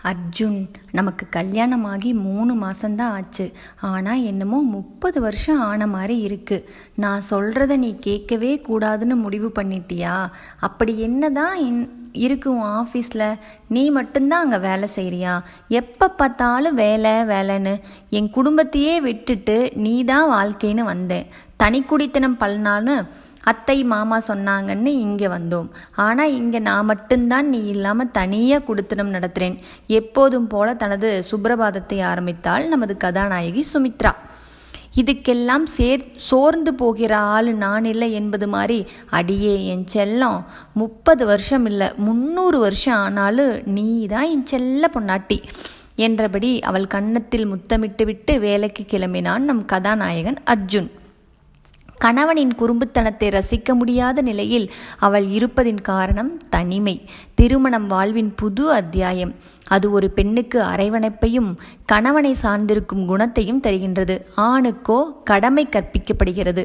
அர்ஜுன், நமக்கு கல்யாணமாகி 3 மாதம்தான் ஆச்சு. ஆனால் என்னமோ 30 வருஷம் ஆன மாதிரி இருக்கு. நான் சொல்கிறத நீ கேட்கவே கூடாதுன்னு முடிவு பண்ணிட்டியா? அப்படி என்னதான் இருக்கு உன் ஆஃபீஸில்? நீ மட்டும்தான் அங்கே வேலை செய்கிறியா? எப்போ பார்த்தாலும் வேலை வேலைன்னு என் குடும்பத்தையே விட்டுட்டு நீ தான் வாழ்க்கைன்னு வந்தேன். தனி குடித்தனம் பலனான்னு அத்தை மாமா சொன்னாங்கன்னு இங்கே வந்தோம். ஆனால் இங்கே நான் மட்டும்தான் நீ இல்லாமல் தனியாக குடித்தனம் நடத்துகிறேன். எப்போதும் போல தனது சுப்ரபாதத்தை ஆரம்பித்தாள் நமது கதாநாயகி சுமித்ரா. இதுக்கெல்லாம் சோர்ந்து போகிற ஆள் நான் இல்லை என்பது மாதிரி, அடியே என் செல்லம், 30 வருஷம் இல்லை 300 வருஷம் ஆனாலும் நீ தான் என் செல்ல பொன்னாட்டி என்றபடி அவள் கன்னத்தில் முத்தமிட்டு விட்டு வேலைக்கு கிளம்பினான் நம் கதாநாயகன் அர்ஜுன். கணவனின் குறும்புத்தனத்தை ரசிக்க முடியாத நிலையில் அவள் இருப்பதின் காரணம் தனிமை. திருமணம் வாழ்வின் புது அத்தியாயம். அது ஒரு பெண்ணுக்கு அரவணைப்பையும் கணவனை சார்ந்திருக்கும் குணத்தையும் தருகின்றது. ஆணுக்கோ கடமை கற்பிக்கப்படுகிறது.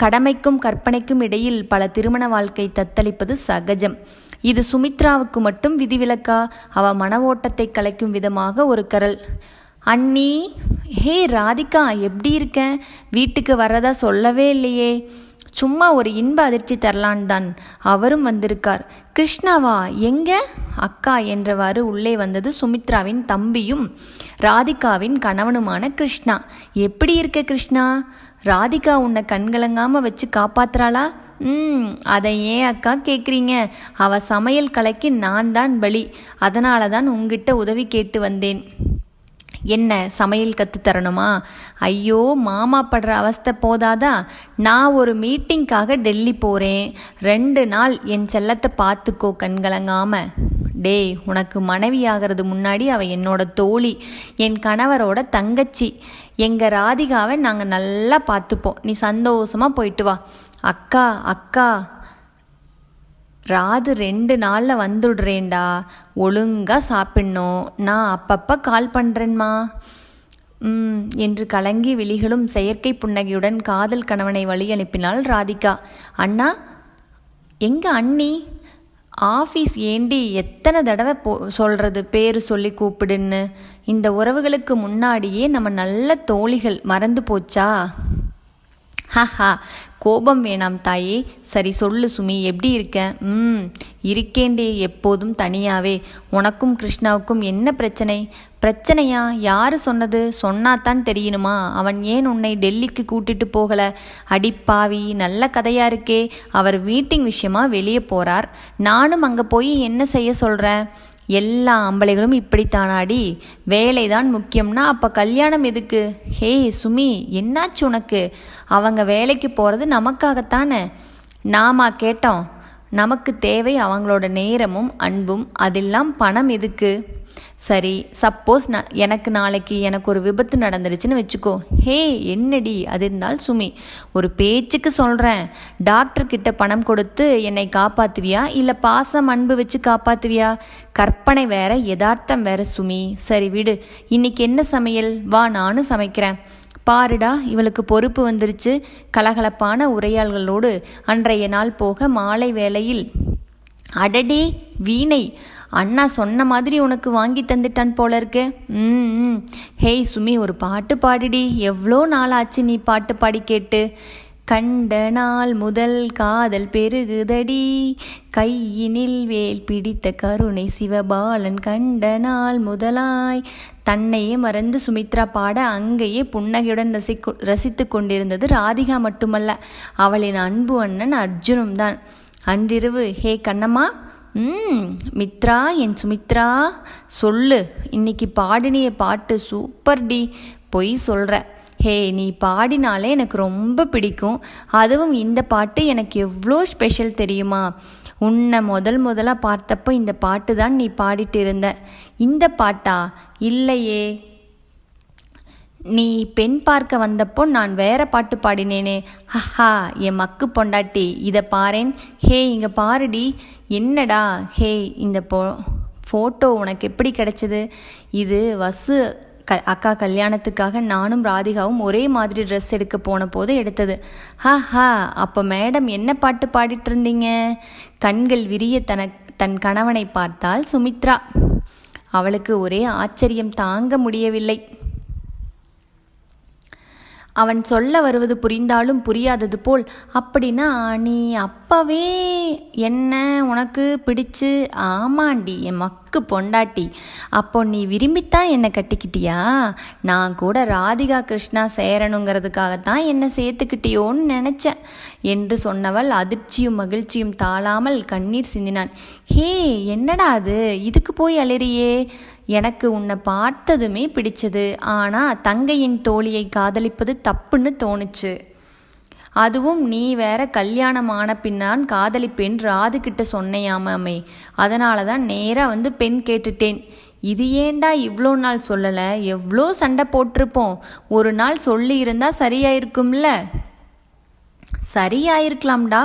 கடமைக்கும் கற்பனைக்கும் இடையில் பல திருமண வாழ்க்கை தத்தளிப்பது சகஜம். இது சுமித்ராவுக்கு மட்டும் விதிவிலக்கா? அவ மன ஓட்டத்தை கலைக்கும் விதமாக ஒரு கரல். அண்ணி, ஹே ராதிகா, எப்படி இருக்கேன்? வீட்டுக்கு வர்றதா சொல்லவே இல்லையே. சும்மா ஒரு இன்ப அதிர்ச்சி தரலான் தான். அவரும் வந்திருக்கார். கிருஷ்ணாவா? எங்க? அக்கா என்றவாறு உள்ளே வந்தது சுமித்ராவின் தம்பியும் ராதிகாவின் கணவனுமான கிருஷ்ணா. எப்படி இருக்க கிருஷ்ணா? ராதிகா உன்னை கண்கலங்காமல் வச்சு காப்பாத்துறாளா? அதை ஏன் அக்கா கேட்குறீங்க? அவள் சமையல் கலைக்கு நான் தான் பலி. அதனால தான் உங்ககிட்ட உதவி கேட்டு வந்தேன். என்ன சமையல் கற்றுத்தரணுமா? ஐயோ, மாமா படுற அவஸ்தை போதாதா? நான் ஒரு மீட்டிங்காக டெல்லி போகிறேன். 2 நாள் என் செல்லத்தை பார்த்துக்கோ கண்கலங்காம. டேய், உனக்கு மனைவி ஆகிறது முன்னாடி அவள் என்னோட தோழி, என் கணவரோட தங்கச்சி. எங்கள் ராதிகாவை நாங்கள் நல்லா பார்த்துப்போம். நீ சந்தோஷமாக போயிட்டு வா. அக்கா அக்கா, ராது 2 நாளில் வந்துடுறேன்டா. ஒழுங்காக சாப்பிட்ணும். நான் அப்பப்போ கால் பண்ணுறேன்மா என்று கலங்கி விழிகளும் செயற்கை புன்னகையுடன் காதல் கணவனை வழி அனுப்பினாள் ராதிகா. அண்ணா எங்க அண்ணி? ஆஃபீஸ் ஏண்டி எத்தனை தடவை சொல்கிறது பேர் சொல்லி கூப்பிடுன்னு? இந்த உறவுகளுக்கு முன்னாடியே நம்ம நல்ல தோழிகள், மறந்து போச்சா? ஹஹா, கோபம் வேணாம் தாயே. சரி சொல்லு சுமி, எப்படி இருக்க? இருக்கேண்டே, எப்போதும் தனியாவே. உனக்கும் கிருஷ்ணாவுக்கும் என்ன பிரச்சனை? பிரச்சனையா? யாரு சொன்னது? சொன்னாதான் தெரியணுமா? அவன் ஏன் உன்னை டெல்லிக்கு கூட்டிட்டு போகல? அடிப்பாவி, நல்ல கதையா இருக்கே. அவர் மீட்டிங் விஷயமா வெளியே போறார். நானும் அங்கே போய் என்ன செய்ய சொல்கிறேன்? எல்லா ஆம்பளைகளும் இப்படித்தானாடி? வேலைதான் முக்கியம்னா அப்போ கல்யாணம் எதுக்கு? ஹே சுமி, என்னாச்சு உனக்கு? அவங்க வேலைக்கு போகிறது நமக்காகத்தானே. நாமா கேட்டோம்? நமக்கு தேவை அவங்களோட நேரமும் அன்பும். அதெல்லாம் பணம் எதுக்கு? சரி, சப்போஸ் எனக்கு நாளைக்கு ஒரு விபத்து நடந்துருச்சுன்னு வச்சுக்கோ. ஹே என்னடி? அது இருந்தால் சுமி, ஒரு பேச்சுக்கு சொல்கிறேன். டாக்டர்கிட்ட பணம் கொடுத்து என்னை காப்பாற்றுவியா, இல்லை பாசம் அன்பு வச்சு காப்பாற்றுவியா? கற்பனை வேற, யதார்த்தம் வேற சுமி. சரி விடு. இன்னைக்கு என்ன சமையல்? வா, நானும் சமைக்கிறேன். பாருடா, இவளுக்கு பொறுப்பு வந்துருச்சு. கலகலப்பான உரையாள்களோடு அன்றைய நாள் போக மாலை வேளையில், அடடே வீணை, அண்ணா சொன்ன மாதிரி உனக்கு வாங்கி தந்துட்டான் போல இருக்கு. ஹேய் சுமி, ஒரு பாட்டு பாடிடி. எவ்வளோ நாள் ஆச்சு நீ பாட்டு பாடி கேட்டு. கண்ட நாள் முதல் காதல் பெருகுதடி, கையினில் வேல் பிடித்த கருணை சிவபாலன் கண்ட நாள் முதலாய். தன்னையே மறந்து சுமித்ரா பாட அங்கேயே புன்னகையுடன் ரசித்து கொண்டிருந்தது ராதிகா மட்டுமல்ல, அவளின் அன்பு அண்ணன் அர்ஜுனும் தான். அன்றிரவு, ஹே கண்ணம்மா, மித்ரா, என் சுமித்ரா, சொல்லு, இன்னைக்கு பாடினிய பாட்டு சூப்பர் டி. பொய் சொல்கிற. ஹே, நீ பாடினாலே எனக்கு ரொம்ப பிடிக்கும். அதுவும் இந்த பாட்டு எனக்கு எவ்வளோ ஸ்பெஷல் தெரியுமா? உன்னை முதலாக பார்த்தப்போ இந்த பாட்டு தான் நீ பாடிட்டு இருந்த. இந்த பாட்டா? இல்லையே, நீ பெண் பார்க்க வந்தப்போ நான் வேற பாட்டு பாடினேனே. ஹஹா, என் மக்கு பொண்டாட்டி, இதை பாரேன். ஹே, இங்கே பாருடி. என்னடா? ஹே, இந்த ஃபோட்டோ உனக்கு எப்படி கிடைச்சது? இது வசு அக்கா கல்யாணத்துக்காக நானும் ராதிகாவும் ஒரே மாதிரி ட்ரெஸ் எடுக்க போன போது எடுத்தது. ஹஹா, அப்போ மேடம் என்ன பாட்டு பாடிட்டு இருந்தீங்க? கண்கள் விரிய தன் கணவனை பார்த்தாள் சுமித்ரா. அவளுக்கு ஒரே ஆச்சரியம் தாங்க முடியவில்லை. அவன் சொல்ல வருவது புரிந்தாலும் புரியாதது போல், அப்படின்னா நீ அப்பவே என்ன உனக்கு பிடிச்சு? ஆமாண்டி, என் மக்கு பொண்டாட்டி. அப்போ நீ விரும்பித்தான் என்னை கட்டிக்கிட்டியா? நான் கூட ராதிகா கிருஷ்ணா சேரணுங்கிறதுக்காகத்தான் என்னை சேர்த்துக்கிட்டியோன்னு நினச்சேன் என்று சொன்னவள் அதிர்ச்சியும் மகிழ்ச்சியும் தாழாமல் கண்ணீர் சிந்தினான். ஹே, என்னடா அது, இதுக்கு போய் அலறியே? எனக்கு உன்னை பார்த்ததுமே பிடிச்சது. ஆனால் தங்கையின் தோழியை காதலிப்பது தப்புன்னு தோணுச்சு. அதுவும் நீ வேற கல்யாணம் ஆன பின்னான் காதலிப்பேன் ராதுகிட்ட சொன்னையாமே. அதனால தான் நேராக வந்து பெண் கேட்டுட்டேன். இது ஏண்டா இவ்வளோ நாள் சொல்லலை? எவ்வளோ சண்டை போட்டிருப்போம். ஒரு நாள் சொல்லி இருந்தால் சரியாயிருக்கும்ல. சரியாயிருக்கலாம்டா,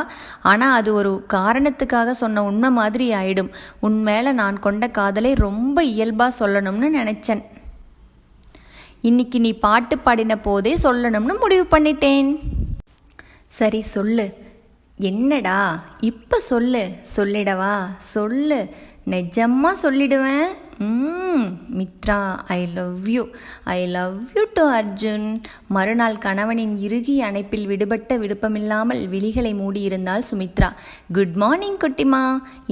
ஆனால் அது ஒரு காரணத்துக்காக சொன்ன உண்மை மாதிரி ஆயிடும். உன் மேலே நான் கொண்ட காதலை ரொம்ப இயல்பாக சொல்லணும்னு நினச்சேன். இன்னைக்கு நீ பாட்டு பாடின போதே சொல்லணும்னு முடிவு பண்ணிட்டேன். சரி சொல்லு. என்னடா இப்போ சொல்லு. சொல்லிடவா? சொல்லு. நிஜமா சொல்லிடுவேன். Mithra, I love you. I love you too Arjun. மறுநாள் கணவனின் இறுகிய அணைப்பில் விடுபட்ட விருப்பமில்லாமல் விழிகளை மூடியிருந்தாள் சுமித்ரா. குட் மார்னிங் குட்டிமா.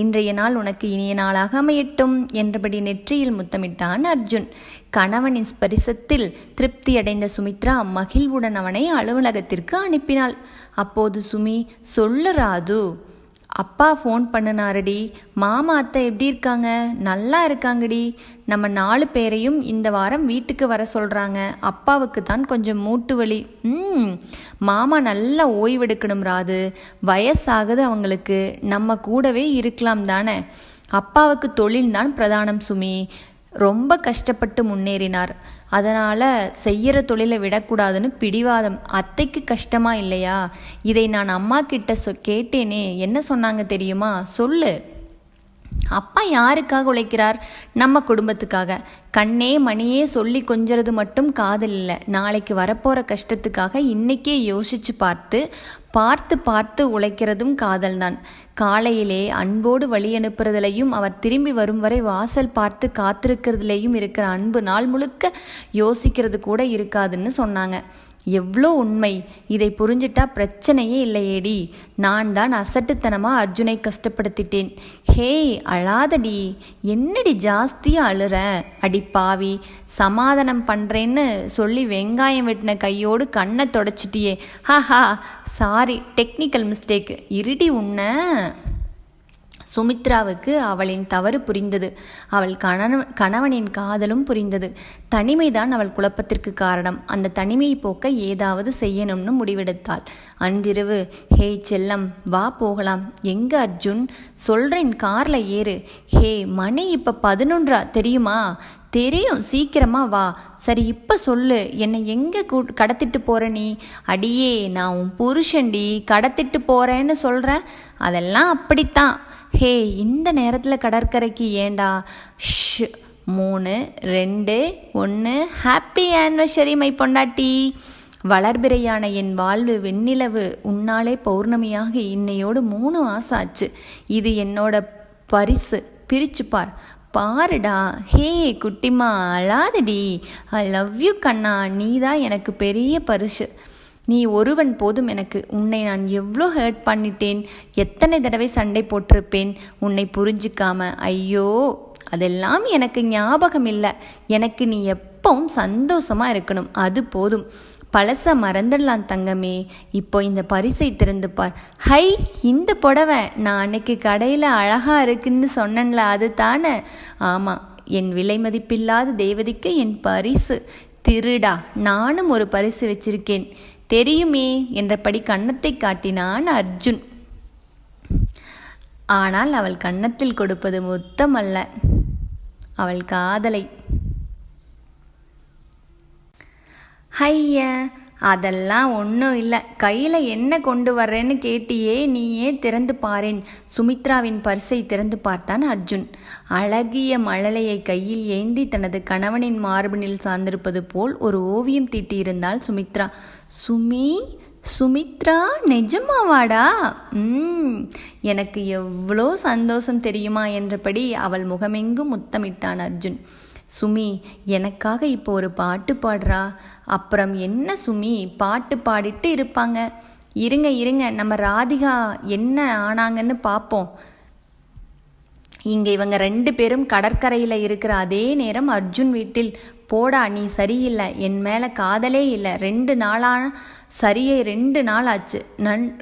இன்றைய நாள் உனக்கு இனிய நாளாக அமையட்டும் என்றபடி நெற்றியில் முத்தமிட்டான் அர்ஜுன். கணவனின் ஸ்பரிசத்தில் திருப்தியடைந்த சுமித்ரா மகிழ்வுடன் அவனை அலுவலகத்திற்கு அனுப்பினாள். அப்போது சுமி, சொல்லு ராது. அப்பா ஃபோன் பண்ணினாருடி. மாமா அத்தை எப்படி இருக்காங்க? நல்லா இருக்காங்கடி. நம்ம 4 பேரையும் இந்த வாரம் வீட்டுக்கு வர சொல்கிறாங்க. அப்பாவுக்கு தான் கொஞ்சம் மூட்டு வலி. மாமா நல்லா ஓய்வெடுக்கணும் ராது. வயசாகுது அவங்களுக்கு. நம்ம கூடவே இருக்கலாம் தானே. அப்பாவுக்கு தொழில்தான் பிரதானம் சுமி. ரொம்ப கஷ்டப்பட்டு முன்னேறினார். அதனால் செய்கிற தொழிலை விடக்கூடாதுன்னு பிடிவாதம். அத்தைக்கு கஷ்டமா இல்லையா? இதை நான் அம்மா கிட்ட கேட்டேனே. என்ன சொன்னாங்க தெரியுமா? சொல்லு. அப்பா யாருக்காக உழைக்கிறார்? நம்ம குடும்பத்துக்காக. கண்ணே மணியே சொல்லி கொஞ்சறது மட்டும் காதல் இல்லை. நாளைக்கு வரப்போகிற கஷ்டத்துக்காக இன்றைக்கே யோசித்து பார்த்து உழைக்கிறதும் காதல்தான். காலையிலே அன்போடு வழி அனுப்புறதுலையும் அவர் திரும்பி வரும் வரை வாசல் பார்த்து காத்திருக்கிறதுலையும் இருக்கிற அன்பு நாள் முழுக்க யோசிக்கிறது கூட இருக்காதுன்னு சொன்னாங்க. எவ்வளோ உண்மை. இதை புரிஞ்சிட்டா பிரச்சனையே இல்லையேடி. நான் தான் அசட்டுத்தனமாக அர்ஜுனை கஷ்டப்படுத்திட்டேன். ஹே, அழாதடி. என்னடி ஜாஸ்தியாக அழுற? அடி பாவி, சமாதானம் பண்ணுறேன்னு சொல்லி வெங்காயம் வெட்டின கையோடு கண்ணை தொடச்சிட்டியே. ஹாஹா, சாரி, டெக்னிக்கல் மிஸ்டேக். இருடி உன்னை. சுமித்ராவுக்கு அவளின் தவறு புரிந்தது. அவள் கணவனின் காதலும் புரிந்தது. தனிமைதான் அவள் குழப்பத்திற்கு காரணம். அந்த தனிமையை போக்க ஏதாவது செய்யணும்னு முடிவெடுத்தாள். அன்றிரவு, ஹே செல்லம், வா போகலாம். எங்க அர்ஜுன்? சொல்கிறேன், காரில் ஏறு. ஹே, மணி இப்போ 11 தெரியுமா? தெரியும், சீக்கிரமா வா. சரி, இப்போ சொல்லு, என்னை எங்கே கடத்திட்டு போகிற நீ? அடியே, நான் உன் புருஷன்டி. கடத்திட்டு போகிறேன்னு சொல்கிறேன். அதெல்லாம் அப்படித்தான். ஹே, இந்த நேரத்தில் கடற்கரைக்கு ஏண்டா? 3, 2, 1. ஹாப்பி ஆனிவர்சரி மை பொண்டாட்டி. வளர்பிறையான என் வாழ்வு வெண்ணிலவு உன்னாலே பௌர்ணமியாக இன்னையோடு 3 மாசம் ஆச்சு. இது என்னோட பரிசு. பிரிச்சு பாருடா. ஹே குட்டிமா, அழாதடி. ஐ லவ் யூ கண்ணா. நீ தான் எனக்கு பெரிய பரிசு. நீ ஒருவன் போதும் எனக்கு. உன்னை நான் எவ்வளோ ஹர்ட் பண்ணிட்டேன். எத்தனை தடவை சண்டை போட்டிருப்பேன் உன்னை புரிஞ்சிக்காம. ஐயோ, அதெல்லாம் எனக்கு ஞாபகம் இல்லை. எனக்கு நீ எப்பவும் சந்தோஷமாக இருக்கணும், அது போதும். பழச மறந்துடலாம் தங்கமே. இப்போ இந்த பரிசை திறந்து பார். ஹை, இந்த புடவை நான் அன்னைக்கு கடையில் அழகாக இருக்குன்னு சொன்னேன்ல, அது தானே? ஆமாம், என் விலை மதிப்பில்லாத தேவதைக்கு என் பரிசு. திருடா, நானும் ஒரு பரிசு வச்சிருக்கேன் தெரியுமே என்றபடி கன்னத்தை காட்டினான் அர்ஜுன். ஆனால் அவள் கன்னத்தில் கொடுப்பது முத்தம் அல்ல, அவள் காதலை. ஐய, அதெல்லாம் ஒன்றும் இல்லை. கையில் என்ன கொண்டு வர்றேன்னு கேட்டியே, நீயே திறந்து பாரேன். சுமித்ராவின் பர்ஸை திறந்து பார்த்தான் அர்ஜுன். அழகிய மழலையை கையில் ஏந்தி தனது கணவனின் மார்பினில் சார்ந்திருப்பது போல் ஒரு ஓவியம் தீட்டியிருந்தாள் சுமித்ரா. சுமி, சுமித்ரா நிஜமாவாடா? எனக்கு எவ்வளோ சந்தோஷம் தெரியுமா என்றபடி அவள் முகமெங்கும் முத்தமிட்டான் அர்ஜுன். சுமி, எனக்காக இப்போ ஒரு பாட்டு பாடுறா. அப்புறம் என்ன சுமி, பாட்டு பாடிட்டு இருப்பாங்க. இருங்க நம்ம ராதிகா என்ன ஆனாங்கன்னு பார்ப்போம். இங்கே இவங்க 2 பேரும் கடற்கரையில் இருக்கிற அதே நேரம் அர்ஜுன் வீட்டில். போடா, நீ சரியில்லை, என் மேலே காதலே இல்லை. 2 நாளான சரியே 2 நாள் ஆச்சு.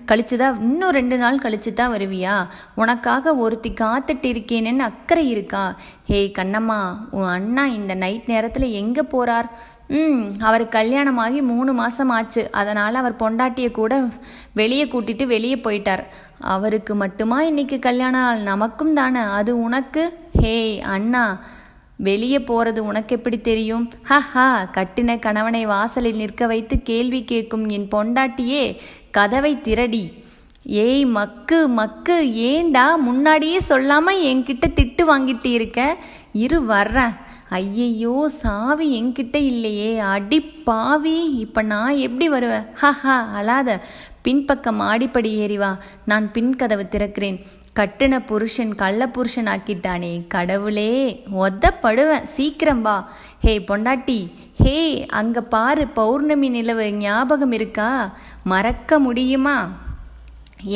கழிச்சு தான், இன்னும் 2 நாள் கழிச்சு தான் வருவியா? உனக்காக ஒருத்தி காத்துட்டு இருக்கேன்னு அக்கறை இருக்கா? ஹே கண்ணம்மா, உன் அண்ணா இந்த நைட் நேரத்தில் எங்கே போகிறார்? அவர் கல்யாணமாகி 3 மாதம் ஆச்சு. அதனால் அவர் பொண்டாட்டியை கூட வெளியே கூட்டிட்டு வெளியே போயிட்டார். அவருக்கு மட்டுமா இன்னைக்கு கல்யாண நாள்? நமக்கும் தானே. அது உனக்கு? ஹே அண்ணா, வெளியே போகிறது உனக்கு எப்படி தெரியும்? ஹஹா, கட்டின கணவனை வாசலில் நிற்க வைத்து கேள்வி கேட்கும் என் பொண்டாட்டியே, கதவை திரடி. ஏய் மக்கு, ஏண்டா முன்னாடியே சொல்லாமல் என்கிட்ட திட்டு வாங்கிட்டு இருக்க? இரு வர்றேன். ஐயையோ, சாவி என்கிட்ட இல்லையே. அடி பாவி, இப்போ நான் எப்படி வருவேன்? ஹஹா, அழாத. பின்பக்கம் மாடிப்படி ஏறிவா, நான் பின்கதவு திறக்கிறேன். கட்டின புருஷன் கள்ள புருஷன் ஆக்கிட்டானே கடவுளே, ஒத்தப்படுவேன். சீக்கிரம் வா. ஹே பொண்டாட்டி, ஹே அங்கே பாரு, பௌர்ணமி நிலவு ஞாபகம் இருக்கா? மறக்க முடியுமா?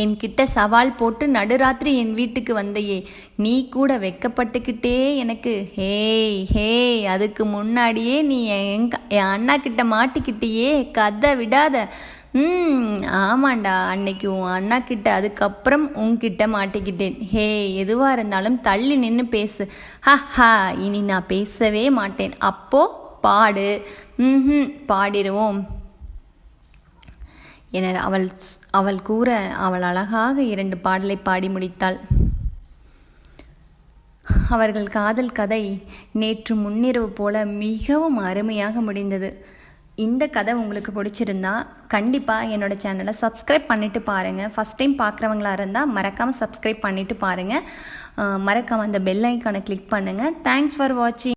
என்கிட்ட சவால் போட்டு நடுராத்திரி என் வீட்டுக்கு வந்தையே, நீ கூட வெக்கப்பட்டுக்கிட்டே எனக்கு ஹே அதுக்கு முன்னாடியே நீ என் அண்ணா கிட்ட மாட்டிக்கிட்டியே, கதை விடாத. ஆமாண்டா, அன்னைக்கு உன் அண்ணா கிட்ட, அதுக்கப்புறம் உன்கிட்ட மாட்டிக்கிட்டேன். ஹே, எதுவாக இருந்தாலும் தள்ளி நின்று பேசு. ஹஹா, இனி நான் பேசவே மாட்டேன். அப்போ பாடு. பாடிடுவோம் என அவள் கூற அவள் அழகாக 2 பாடலை பாடி முடித்தாள். அவர்கள் காதல் கதை நேற்று முன்னிரவு போல மிகவும் அருமையாக முடிந்தது. இந்த கதை உங்களுக்கு பிடிச்சிருந்தா கண்டிப்பாக என்னோடய சேனலை சப்ஸ்கிரைப் பண்ணிவிட்டு பாருங்கள். ஃபஸ்ட் டைம் பார்க்குறவங்களா இருந்தால் மறக்காமல் சப்ஸ்கிரைப் பண்ணிவிட்டு பாருங்கள். மறக்காமல் அந்த பெல் ஐக்கானை கிளிக் பண்ணுங்கள். தேங்க்ஸ் ஃபார் வாட்சிங்.